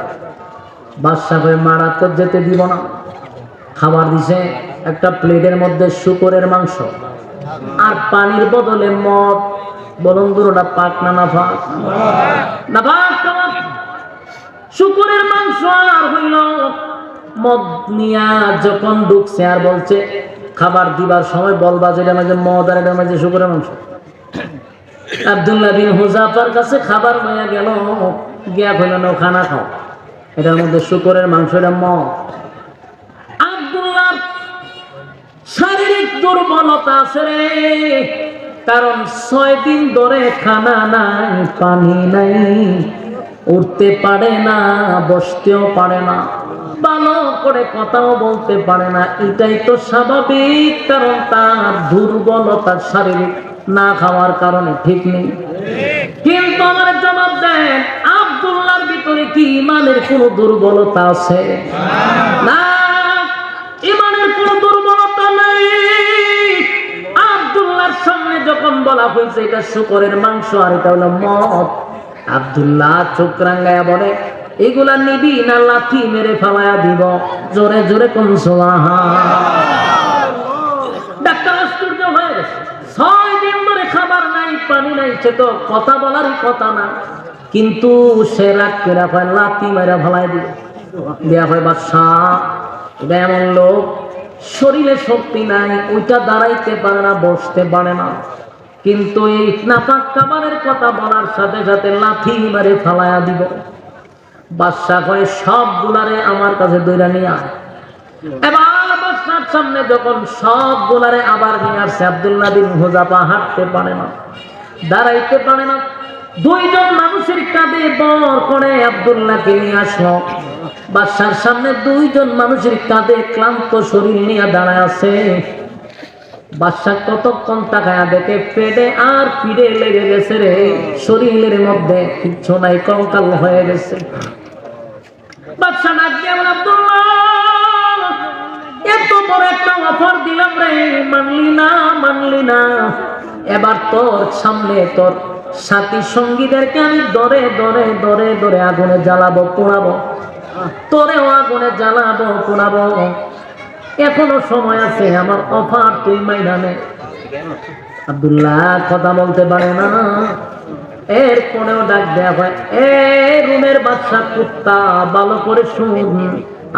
বাদশা কয়, মারা তো যেতে দিব না। খাবার দিছে, একটা প্লেটের মধ্যে শুকরের মাংস আর পানির বদলে মদ। বলুন দুটোটা পাক না না পাক? না পাক। শুকরের মাংস আর হইল মদ নিয়া যখন ঢুকছে আর বলছে খাবার দিবার সময় বলবা যেটা মাঝে মদ আর এটার মাঝে শুকরের মাংস। আব্দুল্লাহ বিন হুযাফার কাছে খাবার হইয়া গেল, গিয়া কইল নাও খানা খাও, এটার মধ্যে শুকরের মাংস, এটা মদ। আব্দুল্লাহ শারীরিক দুর্বলতা আছে রে, কারণ 6 দিন ধরে খানা নাই, পানি নাই, উঠতে পারে না, বসতেও পারে না, ভালো করে কথাও বলতে পারে না। এটাই তো স্বাভাবিক, কারণ তার দুর্বলতা শারীরিক, না খাওয়ার কারণে, ঠিক নেই? কিন্তু আমার জবাব দেন, আব্দুল্লাহর ভিতরে কি ঈমানের কোনো দুর্বলতা আছে? না, ঈমানের কোনো দুর্বলতা নেই। আব্দুল্লাহর সামনে যখন বলা হয়েছে এটা শুকরের মাংস আর এটা হলো মদ, আব্দুল্লাহ চোখ রাঙ্গায়া বলে, এগুলা নিবি না লাথি মেরে ফেলায়া দিব? জোরে জোরে কোন সুবহান। ডাক্তার আশ্চর্য হয়ে গেছে, 6 দিন ধরে খাবার নাই, পানি নাই, সে তো কথা বলারই কথা না, কিন্তু সে রাগ করে হয় লাথি মেরে ফেলায় দিব। দেয়া হয় বাদশাহ, এটা এমন লোক শরীরে শক্তি নাই, ওইটা দাঁড়াইতে পারে না, বসতে পারে না, কিন্তু এই নাপাক খাবারের কথা বলার সাথে সাথে লাথি মেরে ফেলায়া দিব। বাদশা কয়, সব গুলারে আমার কাছে দইরা নিয়ে আয়। এবার বাদশার সামনে যখন সব গোলারে আবার নিয়ে আসছে, আব্দুল্লাহ বিন হুযাফা হাঁটতে পারে না, দাঁড়াইতে পারে না। দুইজন মানুষের কাঁধে বর করে আব্দুল্লাহকে নিয়ে আসলো। বাদশার সামনে দুইজন মানুষের কাঁধে ক্লান্ত শরীর নিয়ে দাঁড়ায় আছে। বাদশা কতক্ষণ তাকায়া দেখে পেটে আর পিড়ে লেগে গেছে রে, শরীরের মধ্যে কিচ্ছু নাই, কঙ্কাল হয়ে গেছে। বাদশা ডাক দিয়ে বলে, আব্দুল্লাহ, এত বড় একটা অফার দিলাম রে, মানলি না। এবার তোর সামনে তোর সাথী সঙ্গীদেরকে আমি দরে আগুনে জ্বালাবো, পোড়াবো, তোরেও আগুনে জ্বালাবো, পোড়াবো। এখনো সময় আছে, আমার অফার তুই মাইনা নে। আব্দুল্লাহ কথা বলতে পারে না। এরপরেও ডাক দেয়া হয়, এ রুমের বাদশা কুত্তা, ভালো করে শুন,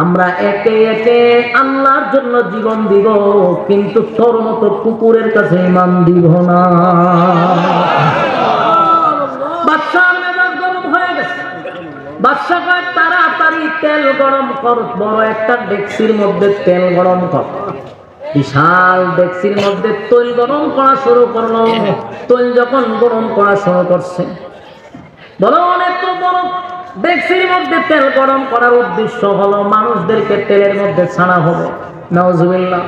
আমরা একে একে আল্লাহর জন্য জীবন দিব, কিন্তু তোর মতো কুকুরের কাছে ঈমান দিব না। বাদশার মেজাজ গরম হয়ে গেছে। বাদশা কয়, তাড়াতাড়ি তেল গরম কর, বড় একটা ডেকচির মধ্যে তেল গরম কর। বিশাল ডেকচির মধ্যে তৈল গরম করা শুরু করলো। তৈল যখন গরম করা শুরু করছে, বলো অনেক তো বড় ডেকচির মধ্যে তেল গরম করার উদ্দেশ্য হলো মানুষদেরকে তেলের মধ্যে ছাড়া হবে। নাউজুবিল্লাহ।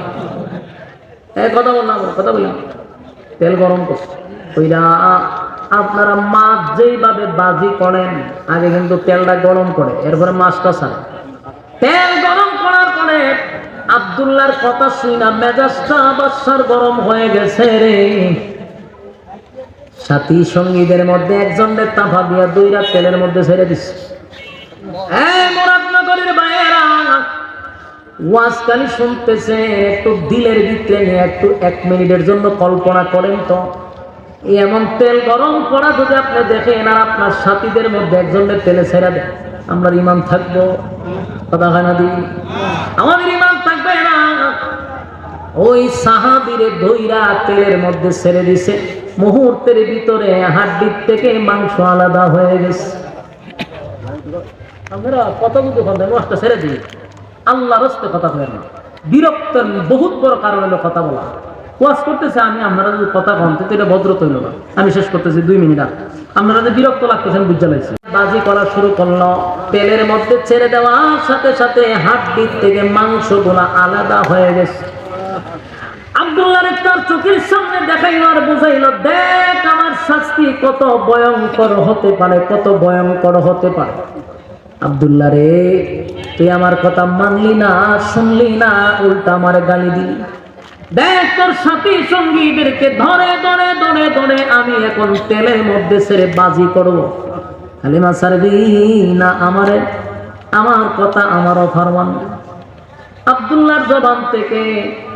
কথা বললাম তেল গরম করছে। ওইরা আপনারা মাছ যেইভাবে বাজি করেন, আগে কিন্তু তেলটা গরম করে এরপরে মাছটা ছাড়ে। তেল গরম করার পরে আব্দুল্লাহর কথা শুনা মেজাজটা বাদশার গরম হয়ে গেছে রে। সাথী সঙ্গীদের মধ্যে একজনের তাফা দিয়া দুইরা তেলের মধ্যে ছেড়ে দিচ্ছে। মুরাদনগরের ভাইয়েরা ওয়াজকালি শুনতেছে, একটু দিলের ভিতরে নিয়ে একটু 1 মিনিটের জন্য কল্পনা করেন তো, এমন তেল গরম করা যদি আপনি দেখেন আর আপনার সাথীদের মধ্যে একজনের তেলে ছেড়ে দেন, আমরা ঈমান থাকবো? কথা হয় না দি? আমাদের ঈমান থাকবে না। ওই সাহাবীরে দইরা তেলের মধ্যে ছেড়ে দিছে, মুহূর্তের ভিতরে হাড্ডির থেকে মাংস আলাদা হয়ে গেছে। আমরা কত কিছু নষ্ট ছেড়ে দিই, আল্লাহর রাস্তায় কথা বলেন না। বিরক্তের বহুত বড় কারণ হলো কথা বলা। ওয়াজ করতেছে আমি, আপনারা যদি কথা কন তো এটা ভদ্রতা হইল না। আমি শেষ করতেছি 2 মিনিট আর। আপনারা যে বিরক্ত লাগতেছেন বুঝতে লাগছে। বাজি করা শুরু করলো, তেলের মধ্যে ছেড়ে দেওয়ার সাথে সাথে হাড্ডির থেকে মাংসগুলা আলাদা হয়ে গেছে। আব্দুল্লাহর তার চোখের সামনে দেখাইলো আর বুঝাইলো, দেখ আমার শাস্তি কত ভয়ঙ্কর হতে পারে, কত ভয়ঙ্কর হতে পারে। আব্দুল্লাহ রে, তুই আমার কথা মানলি না, শুনলি না, উল্টা আমার গালি দিলি। দেখ তোর সাথী সঙ্গীদেরকে ধরে আমি এখন তেলের মধ্যে ছেড়ে বাজি করবো। কালিমা ছাড়বি না আমারে? আমার কথা, আমার অফার মানবি? আব্দুল্লাহর জবান থেকে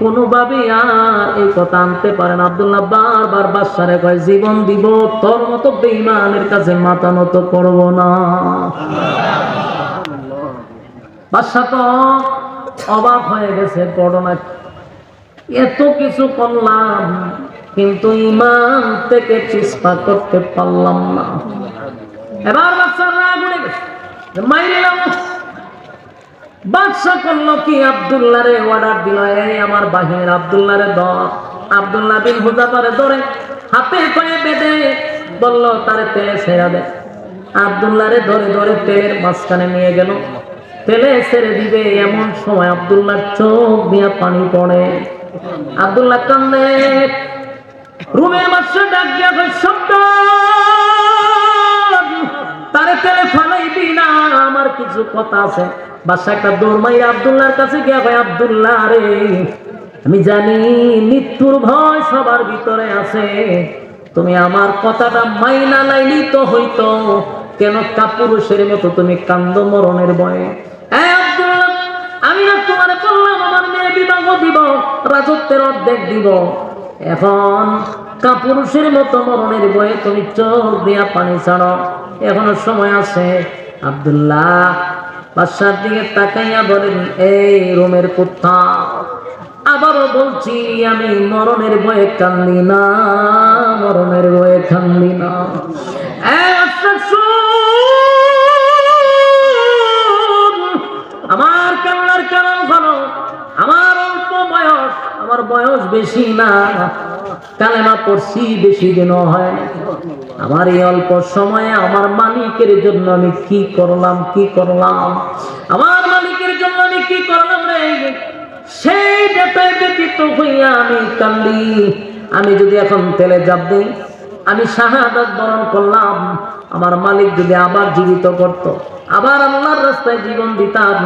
কোনোভাবে আর এই কথা আনতে পারে না। আব্দুল্লাহ বারবার বাদশারে কয়, জীবন দিব, তোর মতো বেঈমানের কাছে মাথা নত করব না। বাদশা তো অবাক হয়ে গেছে, ঘটনা এত কিছু করলাম কিন্তু ঈমান থেকে চিস্পা করতে পারলাম না। এবার বাদশার রাগ উঠে গেছে, মাইরিলাম। বাদশা করলো কি, আব্দুল্লাহ রে অর্ডার দিল, এই আমার বাহিনীর আব্দুল্লাহ রে ধর। আব্দুল্লাহ বিন হুযাফারে ধরে হাতে পায়ে বেঁধে বলল, তারে তেলে ছেড়ে দে। আব্দুল্লাহ রে ধরে তেলের মাঝখানে নিয়ে গেল। তেলে ছেড়ে দিবে এমন সময় আব্দুল্লাহর চোখ দিয়ে পানি পড়ে। আব্দুল্লাহ কান্দে। রুমের বাদশা ডাক দিয়া কয়, শব্দ তারে তেলে ফালাইবি না, আমার কিছু কথা আছে। বাদশা একটা দৌড় মাইরা আব্দুল্লাহর কাছে গিয়া কয়, আব্দুল্লাহ রে, আমি জানি মৃত্যুর ভয় সবার ভিতরে আছে, তুমি আমার কথাটা মাইনা লাইলি তো হইতো, কেন কাপুরুষের মতো তুমি কান্দ মরণের ভয়ে? আব্দুল্লাহ, আমি না তোমারে বললাম আমার মেয়ে বিবাহ দিব, রাজত্বের অর্ধেক দিব, এখন কাপুরুষের মতো মরণের ভয়ে তুমি চোখ দিয়া পানি ছাড়ো, এখনো সময় আছে। আব্দুল্লাহ বাদশার দিকে তাকাইয়া বলেন, এই রোমের কুত্তা, আবারও বলছি আমি মরণের ভয়ে কান্দি না, মরণের ভয়ে কান্দি না। আমার কান্নার কারণ হলো আমার অল্প আমার বয়স বেশি না, কালেমা পড়ছি বেশি দিনও হয় না। আমার এই অল্প সময়ে আমার মালিকের জন্য আমি কি করলাম, আমার মালিকের জন্য আমি কি করলাম রে, সেই ব্যাপারে ব্যতীত হইয়া আমি কান্দি। আমি যদি এখন তেলে জাপ দিই, আমি শাহাদাত বরণ করলাম, আমার মালিক যদি আবার জীবিত করত, আবার আল্লাহর রাস্তায় জীবন দিতাম,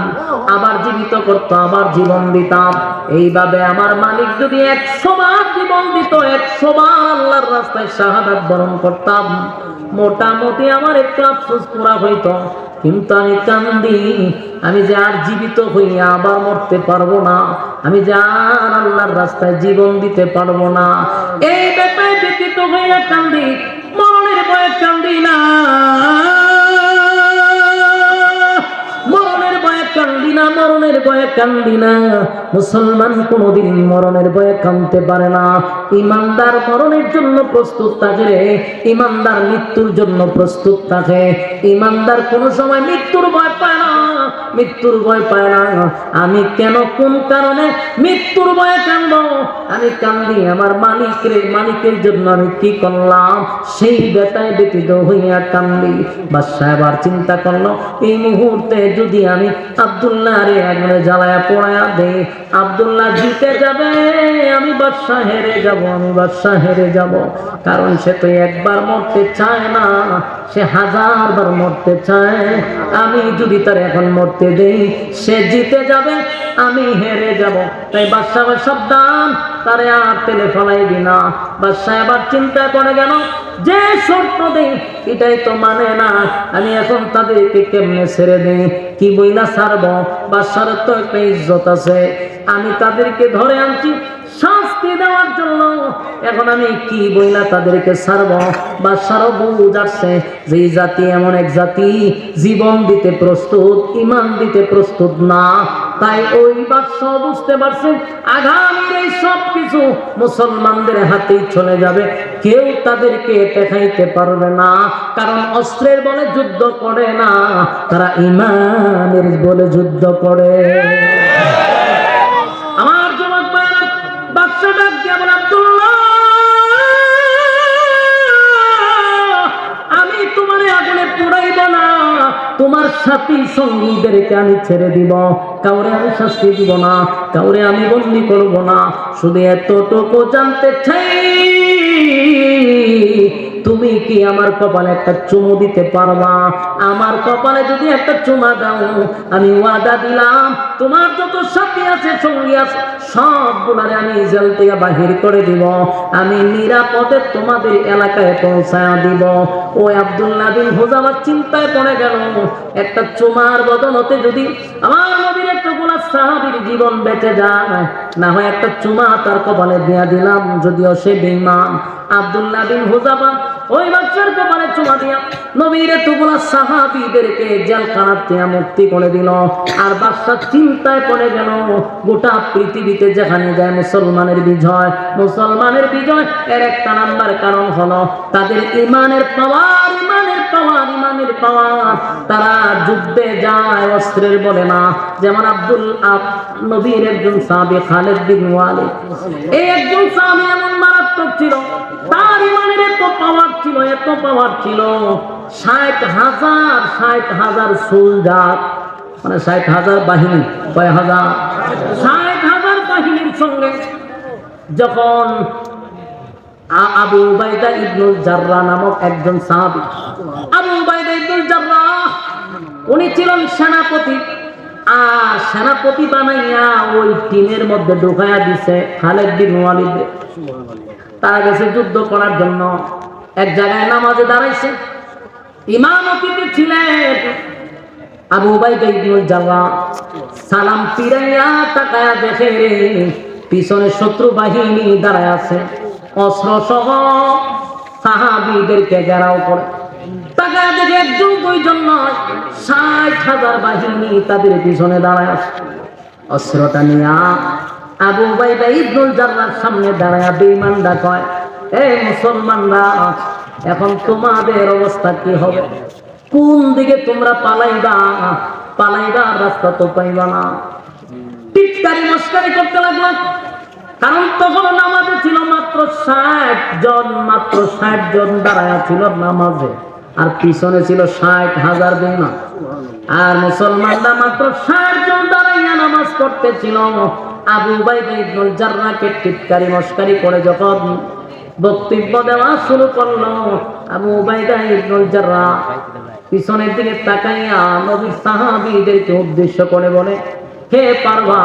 আবার জীবিত করত, আবার জীবন দিতাম। এইভাবে আমার মালিক যদি 100 বার জীবন দিত, 100 বার আল্লাহর রাস্তায় শাহাদাত বরণ করতাম, মোটামুটি আমার একটু আফসোস পুরা হইতো। কিন্তু আমি কান্দি, আমি যে আর জীবিত হইয়া আবার মরতে পারবো না, আমি যে আর আল্লাহর রাস্তায় জীবন দিতে পারবো না। এই ব্যাপারে ব্যতীত হইয়া কান্দি, মরণের ভয়ে কান্দি না, মরণের ভয়ে কান্দি না, মরণের ভয়ে কান্দি না। মুসলমান কোনদিন মরণের ভয়ে কাঁদতে পারে না। ইমানদার মরণের জন্য প্রস্তুত থাকে, ইমানদার মৃত্যুর জন্য প্রস্তুত থাকে। ইমানদার কোনো সময় মৃত্যুর ভয় পায় না, মৃত্যুর ভয় পায় না। আমি কেন, কোন কারণে মৃত্যুর ভয়ে কাঁদব? আমি কান্দি আমার মালিকের জন্য আমি কি করলাম, সেই বেতায় ব্যতীত হইয়া কান্দি। বাদশা এবার চিন্তা করলো, এই মুহূর্তে যদি আমি আব্দুল্লাহ রে আগুনে জ্বালায়া পোড়ায়া দেই, আব্দুল্লাহ জিতে যাবে, আমি বাদশা হেরে যাব, আমি বাদশা হেরে যাব। কারণ সে তো একবার মরতে চায় না, সে 1000 বার মরতে চায়। আমি যদি তার এখন মরতে দেই, সে জিতে যাবে, আমি হেরে যাব। তাই বাদশা সাবধান, তারে আর তেলে ফেলাইবি না। বাদশা এবার চিন্তা করে গেল, যে শর্ত দেই এটাই তো মানে না, আমি এখন তাদেরকে কেমনে ছেড়ে দেই, কি বইলা ছাড়বো? বাদশার তো একটা ইজ্জত আছে, আমি তাদেরকে ধরে আনছি শাস্তি দেওয়ার জন্য, এখন আমি কি বইলা তাদেরকে ছাড়বো? বাদশারও বুঝ আসছে যে এই জাতি এমন এক জাতি, জীবন দিতে প্রস্তুত, ইমান দিতে প্রস্তুত না। তাই ওই বাদশা বুঝতে পারছে আগামীর এই সব কিছু মুসলমানদের হাতেই চলে যাবে, কেউ তাদেরকে দেখাইতে পারবে না। কারণ অস্ত্রের বলে যুদ্ধ করে না, তারা ইমানের বলে যুদ্ধ করে। আমার যুবক ভাইরা, বাদশা ডাক দিয়া বলে, আব্দুল্লাহ, আমি তোমারে আগুনে পুড়াইব না, তোমার সাথী সঙ্গীদেরকে আমি ছেড়ে দিব, কাউরে আমি শাস্তি দিব না, কাউরে আমি বন্দী করব না। শুধু এতটুকু জানতে চাই, তুমি কি আমার কপালে একটা চুমু দিতে পারবা? আমার কপালে যদি একটা চুমা দাও, আমি ওয়াদা দিলাম তোমার যত সাথী আছে, সঙ্গী আছে, সবগুলারে আমি জেল থেকে বাহির করে দিব, আমি নিরাপদে তোমাদের এলাকায় পৌঁছায় দিব। ওই আব্দুল্লাহ বিন হুযামা চিন্তায় পড়ে গেল, একটা চুমার বদলতে যদি আমার নবীর এতগুলা সাহাবীর জীবন বেঁচে যায়, না হয় একটা চুমা তার কপালে দিয়া দিলাম, যদিও সে বেঈমান। আব্দুল্লাহ বিন হুযামা ওই বাচ্চার কপালে চুমা দিয়া নবীর এতগুলা সাহাবীদেরকে জেলখানা থেকে মুক্তি করে দিল। আর বাদশা চিন্তায় পড়ে গেল, গোটা পৃথিবীতে যেখানে যায় মুসলমানের বিজয়, মুসলমানের বিজয় এর একটা নাম্বার কারণ হলো তাদের ইমানের পাওয়ার, ইমানের পাওয়ার, ইমানের পাওয়ার। তারা যুদ্ধে যায় অস্ত্রের বলে না। যেমন নবীর একজন সাহাবী খালিদ বিন ওয়ালিদ, এই একজন সাহাবী এমন মারাত্মক ছিল, তার ইমানের এত পাওয়ার ছিল, এত পাওয়ার ছিল, 60,000 সোলজার, মানে 60,000 বাহিনী, কয় হাজার, 60,000 বাহিনীর সঙ্গে যখন আবু উবাইদা ইবনুল জাররাহ নামক একজন সাহাবী, আবু উবাইদা ইবনুল জাররাহ, উনি ছিলেন সেনাপতি, আর সেনাপতি বানাইয়া ওই টিমের মধ্যে ঢুকাইয়া দিছে খালিদ বিন ওয়ালিদ। তারা গেছে যুদ্ধ করার জন্য, এক জায়গায় নামাজে দাঁড়াইছে, ইমামতিতে ছিলেন আবু উবাইদা ইবনুল জাররাহ। সালাম ফিরাইয়া তাকায়া দেখে পিছনে শত্রু বাহিনী দাঁড়ায় আছে, অস্ত্র সহ সাহাবীদেরকে ঘেরাও করে। তাকায়া দেখে একজন দুইজন নয়, 60,000 বাহিনী তাদের পিছনে দাঁড়ায় আছে। অস্ত্রটা নিয়া আবু উবাইদা ইবনুল জাররাহর সামনে দাঁড়ায়া বেঈমানরা কয়, এই মুসলমানরা, এখন তোমাদের অবস্থা কি হবে? কোন দিকে তোমরা পালাইবা? পালাইবার রাস্তা তো পাইবা না। টিটকারি মস্কারি করতে লাগলো। কারণ তখন নামাজে ছিল মাত্র 60 জন, মাত্র 60 জন দাঁড়ায় ছিল নামাজে, আর পিছনে ছিল 60,000 বেঈমান। আর মুসলমানরা মাত্র 60 জন দাঁড়াইয়া নামাজ পড়তেছিল। আবু উবাইদা ইবনুল জাররাহকে টিটকারি মস্কারি করে যখন বক্তব্য দেওয়া শুরু করলো, আবু উবাইদা ইবনুল জাররাহ পিছনের দিকে তাকাইয়া নবীর সাহাবীদেরকে উদ্দেশ্য করে বলে, কে পারবা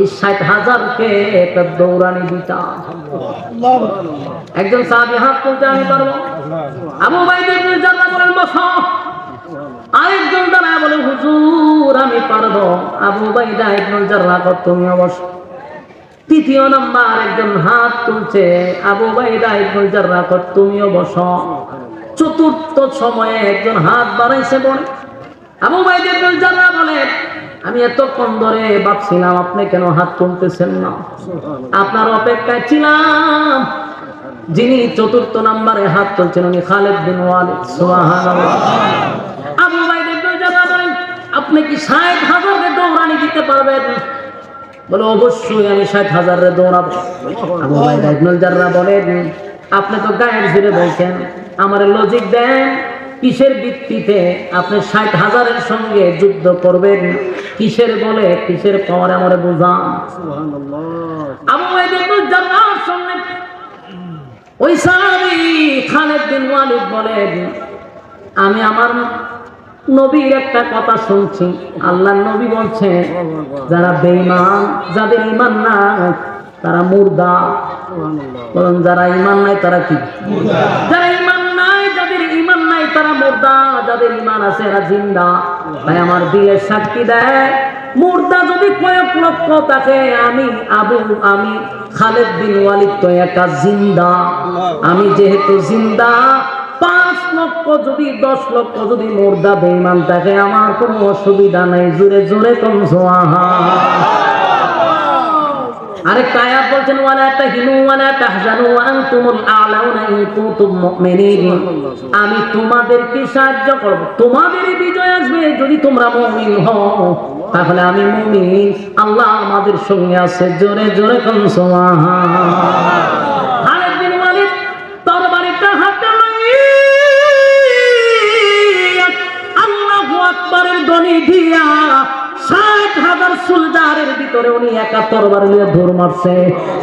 এই 60,000-কে একটা দৌড়ানি দিতা? একজন সাহাবী হাত তুলতে, আমি পারবো। আবু উবাইদা ইবনুল জাররাহ বলেন, বসো। আরেকজন দাঁড়ায় বলে, হুজুর আমি পারবো। আবু উবাইদা ইবনুল জাররাহ, তুমি বসো। তৃতীয় নাম্বার একজন হাত তুলছে, আবু উবাইদা ইবনুল জাররাহ, তুমিও বসো। চতুর্থ সময়ে একজন হাত বাড়াইছে বলে, আবু উবাইদা ইবনুল জাররাহ বলে, আমি এতক্ষণ ধরে ভাবছিলাম আপনি কেন হাত তুলতেছেন না, আপনার অপেক্ষায় ছিলাম। যিনি চতুর্থ নম্বরে হাত তুলছেন উনি খালিদ বিন ওয়ালিদ। সুবহানাল্লাহ। আবু উবাইদা ইবনুল জাররাহ বলেন, আপনি কি 60,000-এর দৌড়ানি দিতে পারবেন? বলে, অবশ্যই আমি 60,000-এর দৌড়াবো। আবু উবাইদা ইবনুল জাররাহ বলেন, আপনি তো গায়ের জোরে বলছেন, আমার লজিক দেন, কিসের ভিত্তিতে আপনি 60,000-এর সঙ্গে যুদ্ধ করবেন? কিসের বলে, কিসের পাওয়ারে আমারে বুঝান। আবু উবাইদা ইবনুল জাররাহর সঙ্গে ওই সাহাবী খালিদ বিন ওয়ালিদ বলেন, আমি আমার নবীর একটা কথা শুনছি, আল্লাহর নবী বলছেন, যারা বেঈমান, যাদের ঈমান নাই তারা মুর্দা। বলেন, যারা ঈমান নাই তারা কি? যারা ঈমান নাই, যাদের ঈমান নাই তারা মুর্দা, যাদের ঈমান আছে এরা জিন্দা। ভাই আমার দিলে সাক্ষী দেয়, মুর্দা যদি কয়েক লক্ষ থাকে, আমি খালিদ বিন ওয়ালিদ তো একা জিন্দা। আমি যেহেতু জিন্দা, 5 লক্ষ যদি 10 লক্ষ যদি মুর্দা বেঈমান থাকে, আমার কোনো অসুবিধা নাই। জোরে জোরে কোন সুবহানাল্লাহ। আরেকটা আয়াত বলছেন, ওয়ালা তাহিনু ওয়ালা তাহজানু ওয়া আনতুমুল আ'লাউনা ইন কুনতুম মুমিনিন। আমি তোমাদেরকে সাহায্য করব, তোমাদেরই বিজয় আসবে যদি তোমরা মুমিন হও। তাহলে আমি মুমিন, আল্লাহ আমাদের সঙ্গে আছে। জোরে জোরে কোন সুবহানাল্লাহ। খালিদ বিন ওয়ালিদ তরবারিটা হাতে লইয়া আল্লাহু আকবারের ধ্বনি দিয়া 60,000 সোলজারের ভিতরে উনি একা তরবারি নিয়ে দৌড় মারছে।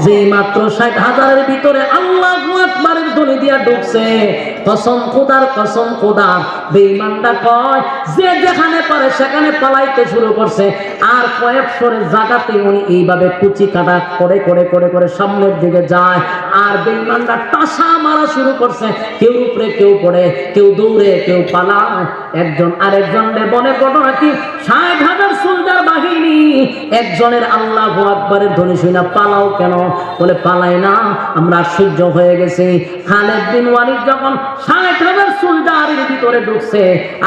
যেই মাত্র 60,000-এর ভিতরে আল্লাহু আকবারের ধ্বনি দিয়া ঢুকছে, কসম খোদার, কসম খোদার, বেঈমানটা কয় যে যেখানে পারে সেখানে পালাইতে শুরু করছে। আর কয়েকশোরের জায়গাতে উনি এইভাবে কুচি কাটা করে করে করে করে সামনের দিকে যায়। আর বেঈমানটা টাসা মারা শুরু করছে, কেউ উপরে কেউ পড়ে, কেউ দৌড়ে কেউ পালায়। একজন আরেকজনকে বলে, ঘটনা কি, 60,000 সোলজার বাহিনী একজনের আল্লাহু আকবারের ধ্বনি শুনে পালাও কেন? বলে, পালাই না, আমরা আশ্চর্য হয়ে গেছি। খালিদ বিন ওয়ালিদ যখন 60,000 সোলজারের ভিতরে ঢুকছে,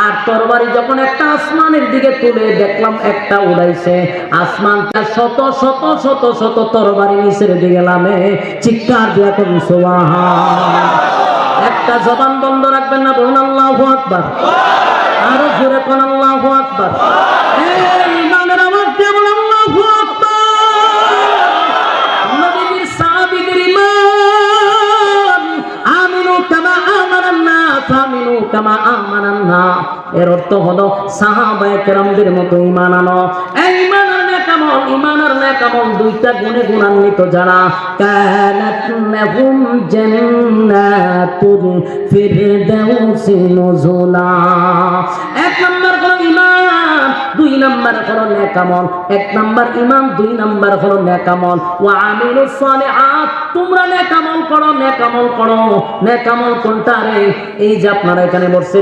আর তরবারি যখন একটা আসমানের দিকে তুলে দেখলাম একটা উড়াইছে, আসমানটা শত শত শত শত তরবারি নিচের দিকে নামে। চিৎকার দিয়া কোন সুবহানাল্লাহ। একটা জবান বন্ধ রাখবেন না, বলুন আল্লাহু আকবার। আরো জোরে কোন আল্লাহু আকবার। এই ইমানের আওয়াজ দিয়ে বলুন আল্লাহু আকবার। নবীর সাহাবীদের ঈমান, আমিনু কামা আমানান নাস, আমিনু কামা আমানান নাস, এর অর্থ হলো সাহাবায়ে কেরামদের মতো ঈমান আনো। এই ঈমানের নেকামল, ঈমানের নেকামল দুইটা গুণে গুণান্বিত যারা, কানাত লাহুম জান্নাতুল ফিরদাউসি নুজুলা। এক নাম্বার হলো ঈমান, দুই নাম্বার হলো নেকামল। এক নাম্বার ঈমান, দুই নাম্বার হলো নেকামল। ওয়া আমিলুস সালিহাত, তোমরা নেকামল করো, নেকামল করো। নেকামল কোনটা রে? এই যে আপনারা এখানে বসে